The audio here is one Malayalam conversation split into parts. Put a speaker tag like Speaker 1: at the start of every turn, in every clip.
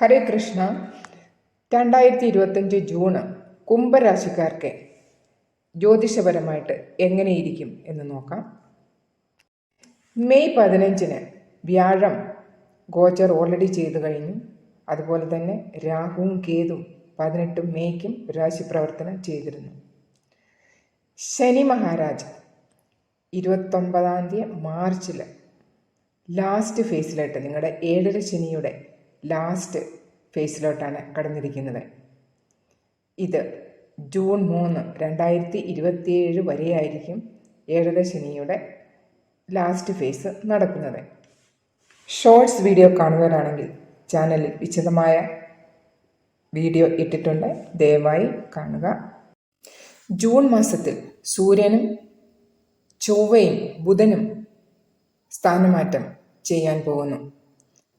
Speaker 1: ഹരേ കൃഷ്ണ. 2025 ജൂണ് കുംഭരാശിക്കാർക്ക് ജ്യോതിഷപരമായിട്ട് എങ്ങനെയിരിക്കും എന്ന് നോക്കാം. മെയ് 15 വ്യാഴം ഗോചർ ഓൾറെഡി ചെയ്തു കഴിഞ്ഞു. അതുപോലെ തന്നെ രാഹുവും കേതുവും 18 മെയ്ക്കും രാശിപ്രവർത്തനം ചെയ്തിരുന്നു. ശനി മഹാരാജ് 29 മാർച്ചിൽ ലാസ്റ്റ് ഫേസിലായിട്ട് നിങ്ങളുടെ 7 ശനിയുടെ ലാസ്റ്റ് ഫേസിലോട്ടാണ് കടന്നിരിക്കുന്നത്. ഇത് ജൂൺ 3, 2027 വരെയായിരിക്കും 7 ശനിയുടെ ലാസ്റ്റ് ഫേസ് നടക്കുന്നത്. ഷോർട്സ് വീഡിയോ കാണുന്നവരാണെങ്കിൽ ചാനലിൽ വിശദമായ വീഡിയോ ഇട്ടിട്ടുണ്ട്, ദയവായി കാണുക. ജൂൺ മാസത്തിൽ സൂര്യനും ചൊവ്വയും ബുധനും സ്ഥാനമാറ്റം ചെയ്യാൻ പോകുന്നു.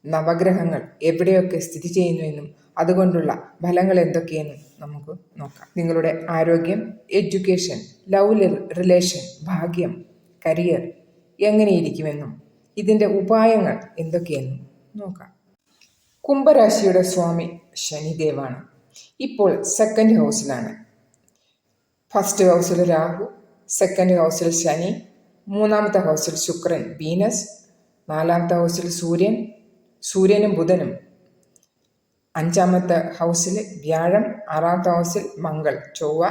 Speaker 1: നവഗ്രഹങ്ങൾ എവിടെയൊക്കെ സ്ഥിതി ചെയ്യുന്നുവെന്നും അതുകൊണ്ടുള്ള ഫലങ്ങൾ എന്തൊക്കെയെന്നും നമുക്ക് നോക്കാം. നിങ്ങളുടെ ആരോഗ്യം, എഡ്യൂക്കേഷൻ, ലവ് റിലേഷൻ, ഭാഗ്യം, കരിയർ എങ്ങനെയിരിക്കുമെന്നും ഇതിൻ്റെ ഉപായങ്ങൾ എന്തൊക്കെയെന്നും നോക്കാം. കുംഭരാശിയുടെ സ്വാമി ശനിദേവാണ്. ഇപ്പോൾ 2nd ഹൗസിലാണ്. 1st ഹൗസിൽ രാഹു, 2nd ഹൗസിൽ ശനി, 3ാമത്തെ ഹൗസിൽ ശുക്രൻ, വീനസ്, 4ാമത്തെ ഹൗസിൽ സൂര്യനും ബുധനും, 5ാമത്തെ ഹൗസിൽ വ്യാഴം, 6ാമത്തെ ഹൗസിൽ മംഗൾ, ചൊവ്വ,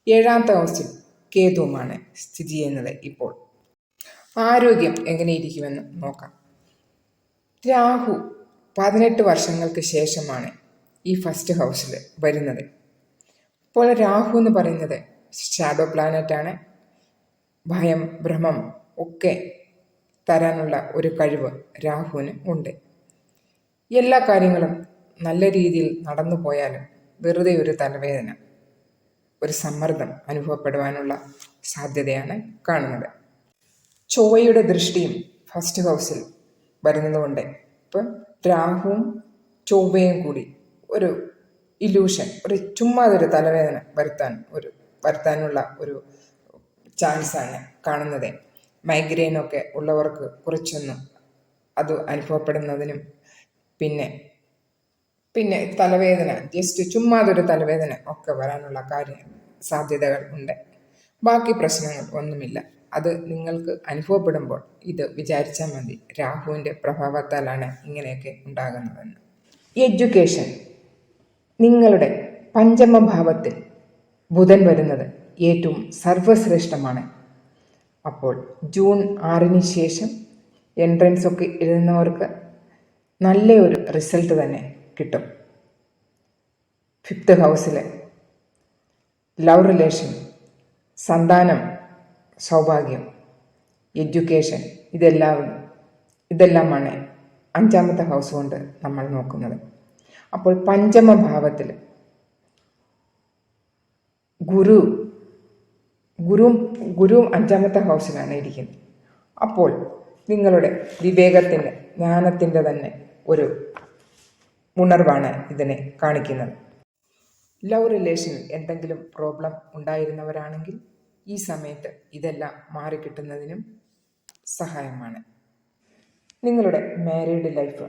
Speaker 1: 7ാമത്തെ ഹൗസിൽ കേതുവുമാണ് സ്ഥിതി ചെയ്യുന്നത്. ഇപ്പോൾ ആരോഗ്യം എങ്ങനെയിരിക്കുമെന്ന് നോക്കാം. രാഹു 18 വർഷങ്ങൾക്ക് ശേഷമാണ് ഈ 1st ഹൗസിൽ വരുന്നത്. ഇപ്പോൾ രാഹു എന്ന് പറയുന്നത് ഷാഡോ പ്ലാനറ്റാണ്. ഭയം, ഭ്രമം ഒക്കെ തരാനുള്ള ഒരു കഴിവ് രാഹുവിന് ഉണ്ട്. എല്ലാ കാര്യങ്ങളും നല്ല രീതിയിൽ നടന്നു പോയാലും വെറുതെ ഒരു തലവേദന, ഒരു സമ്മർദ്ദം അനുഭവപ്പെടുവാനുള്ള സാധ്യതയാണ് കാണുന്നത്. ചൊവ്വയുടെ ദൃഷ്ടിയും 1st ഹൗസിൽ വരുന്നതുകൊണ്ട് ഇപ്പം രാഹുവും ചൊവ്വയും കൂടി ഒരു ഇല്യൂഷൻ, ഒരു ചുമ്മാതൊരു തലവേദന വരുത്താനുള്ള ഒരു ചാൻസാണ് കാണുന്നത്. മൈഗ്രെയിനൊക്കെ ഉള്ളവർക്ക് കുറച്ചൊന്നും അത് അനുഭവപ്പെടുന്നതിനും പിന്നെ തലവേദന, ജസ്റ്റ് ചുമ്മാതൊരു തലവേദന ഒക്കെ വരാനുള്ള സാധ്യതകൾ ഉണ്ട്. ബാക്കി പ്രശ്നങ്ങൾ ഒന്നുമില്ല. അത് നിങ്ങൾക്ക് അനുഭവപ്പെടുമ്പോൾ ഇത് വിചാരിച്ചാൽ മതി, രാഹുവിൻ്റെ പ്രഭാവത്താലാണ് ഇങ്ങനെയൊക്കെ ഉണ്ടാകുന്നതെന്ന്. എഡ്യൂക്കേഷൻ, നിങ്ങളുടെ 5ാം ഭാവത്തിൽ ബുധൻ വരുന്നത് ഏറ്റവും സർവശ്രേഷ്ഠമാണ്. അപ്പോൾ ജൂൺ 6 ശേഷം എൻട്രൻസ് ഒക്കെ എഴുതുന്നവർക്ക് നല്ലൊരു റിസൾട്ട് തന്നെ കിട്ടും. 5th ഹൗസിൽ ലവ് റിലേഷൻ, സന്താനം, സൗഭാഗ്യം, എഡ്യൂക്കേഷൻ ഇതെല്ലാമാണ് 5ാമത്തെ ഹൗസ് കൊണ്ട് നമ്മൾ നോക്കുന്നത്. അപ്പോൾ 5ാം ഭാവത്തിൽ ഗുരുവും 5ാമത്തെ ഹൗസിലാണ് ഇരിക്കുന്നത്. അപ്പോൾ നിങ്ങളുടെ വിവേകത്തിൻ്റെ, ജ്ഞാനത്തിൻ്റെ തന്നെ ഒരു ഉണർവാണ് ഇതിനെ കാണിക്കുന്നത്. ലവ് റിലേഷനിൽ എന്തെങ്കിലും പ്രോബ്ലം ഉണ്ടായിരുന്നവരാണെങ്കിൽ ഈ സമയത്ത് ഇതെല്ലാം മാറിക്കിട്ടുന്നതിനും സഹായമാണ്. നിങ്ങളുടെ മാരീഡ് ലൈഫ്,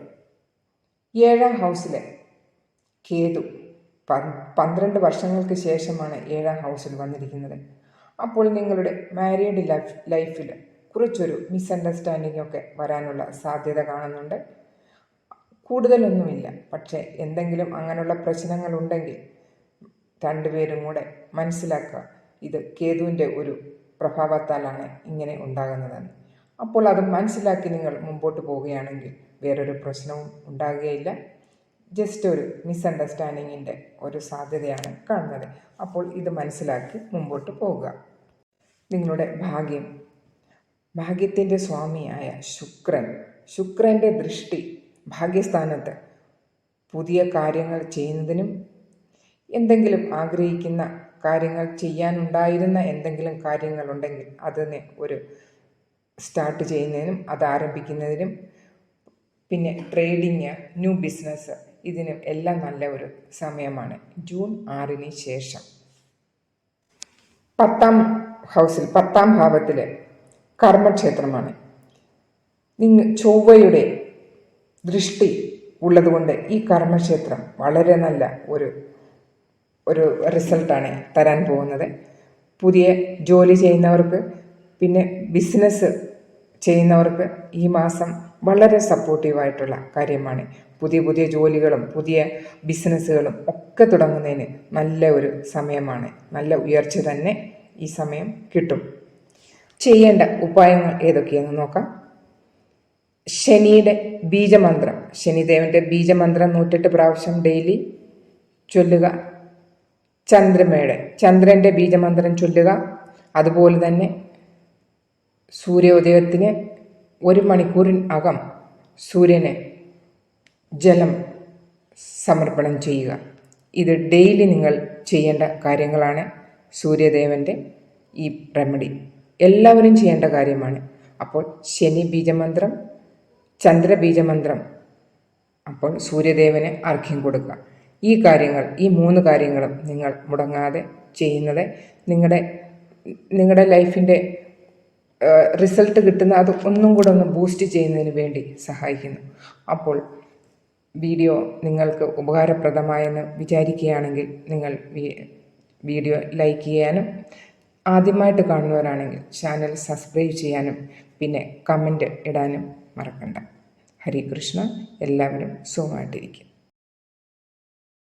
Speaker 1: 7ാം ഹൗസിലെ കേതു 12 വർഷങ്ങൾക്ക് ശേഷമാണ് 7ാം ഹൗസിൽ വന്നിരിക്കുന്നത്. അപ്പോൾ നിങ്ങളുടെ മാരീഡ് ലൈഫിൽ കുറച്ചൊരു മിസ്അണ്ടർസ്റ്റാൻഡിംഗ് ഒക്കെ വരാനുള്ള സാധ്യത കാണുന്നുണ്ട്. കൂടുതലൊന്നുമില്ല, പക്ഷേ എന്തെങ്കിലും അങ്ങനെയുള്ള പ്രശ്നങ്ങളുണ്ടെങ്കിൽ രണ്ടുപേരും കൂടെ മനസ്സിലാക്കുക, ഇത് കേതുവിൻ്റെ ഒരു പ്രഭാവത്താലാണ് ഇങ്ങനെ ഉണ്ടാകുന്നതെന്ന്. അപ്പോൾ അത് മനസ്സിലാക്കി നിങ്ങൾ മുമ്പോട്ട് പോവുകയാണെങ്കിൽ വേറൊരു പ്രശ്നവും ഉണ്ടാകുകയില്ല. ജസ്റ്റ് ഒരു മിസ്അണ്ടർസ്റ്റാൻഡിങ്ങിൻ്റെ ഒരു സാധ്യതയാണ് കാണുന്നത്. അപ്പോൾ ഇത് മനസ്സിലാക്കി മുമ്പോട്ട് പോവുക. നിങ്ങളുടെ ഭാഗ്യത്തിൻ്റെ സ്വാമിയായ ശുക്രൻ്റെ ദൃഷ്ടി ഭാഗ്യസ്ഥാനത്ത് പുതിയ കാര്യങ്ങൾ ചെയ്യുന്നതിനും, എന്തെങ്കിലും ആഗ്രഹിക്കുന്ന കാര്യങ്ങൾ ചെയ്യാനുണ്ടായിരുന്ന എന്തെങ്കിലും കാര്യങ്ങളുണ്ടെങ്കിൽ അതിനെ ഒരു സ്റ്റാർട്ട് ചെയ്യുന്നതിനും അത് ആരംഭിക്കുന്നതിനും, പിന്നെ ട്രേഡിങ്, ന്യൂ ബിസിനസ്, ഇതിനും എല്ലാം നല്ല ഒരു സമയമാണ് ജൂൺ 6 ശേഷം. 10ാം ഹൗസിൽ 10ാം ഭാവത്തിൽ കർമ്മക്ഷേത്രമാണ്. ചൊവ്വയുടെ ദൃഷ്ടി ഉള്ളതുകൊണ്ട് ഈ കർമ്മക്ഷേത്രം വളരെ നല്ല ഒരു റിസൾട്ടാണ് തരാൻ പോകുന്നത്. പുതിയ ജോലി ചെയ്യുന്നവർക്ക്, പിന്നെ ബിസിനസ് ചെയ്യുന്നവർക്ക് ഈ മാസം വളരെ സപ്പോർട്ടീവായിട്ടുള്ള കാര്യമാണ്. പുതിയ പുതിയ ജോലികളും പുതിയ ബിസിനസ്സുകളും ഒക്കെ തുടങ്ങുന്നതിന് നല്ല ഒരു സമയമാണ്. നല്ല ഉയർച്ച തന്നെ ഈ സമയം കിട്ടും. ചെയ്യേണ്ട ഉപായങ്ങൾ ഏതൊക്കെയാണെന്ന് നോക്കാം. ശനിയുടെ ബീജമന്ത്രം, ശനിദേവൻ്റെ ബീജമന്ത്രം 108 പ്രാവശ്യം ഡെയിലി ചൊല്ലുക. ചന്ദ്രൻ്റെ ബീജമന്ത്രം ചൊല്ലുക. അതുപോലെ തന്നെ സൂര്യോദയത്തിന് 1 മണിക്കൂറിനകം സൂര്യന് ജലം സമർപ്പണം ചെയ്യുക. ഇത് ഡെയിലി നിങ്ങൾ ചെയ്യേണ്ട കാര്യങ്ങളാണ്. സൂര്യദേവൻ്റെ ഈ റെമഡി എല്ലാവരും ചെയ്യേണ്ട കാര്യമാണ്. അപ്പോൾ ശനി ബീജമന്ത്രം, ചന്ദ്രബീജമന്ത്രം, അപ്പോൾ സൂര്യദേവന് അർഘ്യം കൊടുക്കുക. ഈ 3 കാര്യങ്ങളും നിങ്ങൾ മുടങ്ങാതെ ചെയ്യുന്നത് നിങ്ങളുടെ ലൈഫിൻ്റെ റിസൾട്ട് കിട്ടുന്ന അത് ഒന്നും കൂടെ ഒന്ന് ബൂസ്റ്റ് ചെയ്യുന്നതിന് വേണ്ടി സഹായിക്കുന്നു. അപ്പോൾ വീഡിയോ നിങ്ങൾക്ക് ഉപകാരപ്രദമായെന്ന് വിചാരിക്കുകയാണെങ്കിൽ നിങ്ങൾ വീഡിയോ ലൈക്ക് ചെയ്യാനും, ആദ്യമായിട്ട് കാണുന്നവരാണെങ്കിൽ ചാനൽ സബ്സ്ക്രൈബ് ചെയ്യാനും, പിന്നെ കമൻറ്റ് ഇടാനും മറക്കണ്ട. ഹരേ കൃഷ്ണ. എല്ലാവരും സുഖമായിട്ടിരിക്കും.